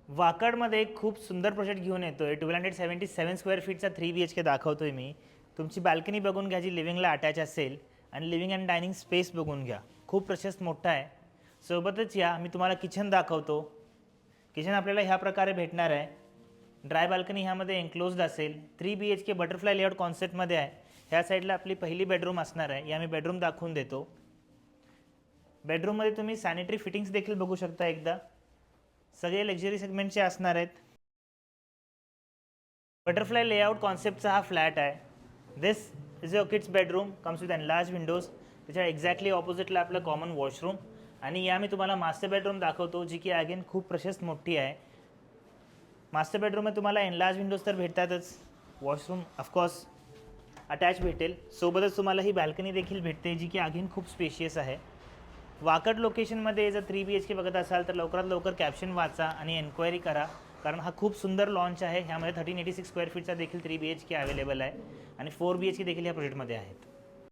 वाकडमध्ये एक खूप सुंदर प्रोजेक्ट घेऊन येतोय. 277 स्क्वेअर फीटचा 3 BHK दाखवतोय मी. तुमची बाल्कनी बघून घ्या जी लिव्हिंगला अटॅच असेल आणि लिव्हिंग अँड डायनिंग स्पेस बघून घ्या. खूप प्रशस्त मोठा आहे. सोबतच या मी तुम्हाला किचन दाखवतो. किचन आपल्याला ह्या प्रकारे भेटणार आहे. ड्राय बाल्कनी ह्यामध्ये एन्क्लोज्ड असेल. 3 BHK बटरफ्लाय लेआउट कॉन्सेप्टमध्ये आहे. ह्या साईडला आपली पहिली बेडरूम असणार आहे. या मी बेडरूम दाखवून देतो. बेडरूममध्ये तुम्ही सॅनिटरी फिटिंग्स देखील बघू शकता एकदा. सगळे लक्झरी सेगमेंटचे असणार आहेत. बटरफ्लाय लेआउट कॉन्सेप्टचा हा फ्लॅट आहे. This is your kids bedroom, comes with enlarge windows. त्याच्या एक्झॅक्टली ऑपोजिटला आपलं कॉमन वॉशरूम आणि या मी तुम्हाला मास्टर बेडरूम दाखवतो जी की अगेन खूप प्रशस्त मोठी आहे. मास्टर बेडरूममध्ये तुम्हाला एनलार्ज विंडोज तर भेटतातच. वॉशरूम ऑफकोर्स अटॅच भेटेल. सोबतच तुम्हाला ही बाल्कनी देखील भेटते जी की अगेन खूप स्पेशियस आहे. वाकड लोकेशनमध्ये जर 3 BHK बघत असाल तर लवकरात लवकर कॅप्शन वाचा आणि एन्क्वायरी करा, कारण हा खूप सुंदर लॉन्च आहे. ह्यामध्ये 1386 स्क्वेअर फीटचा देखील 3 BHK अवेलेबल आहे आणि 4 BHK देखील या प्रोजेक्टमध्ये आहेत.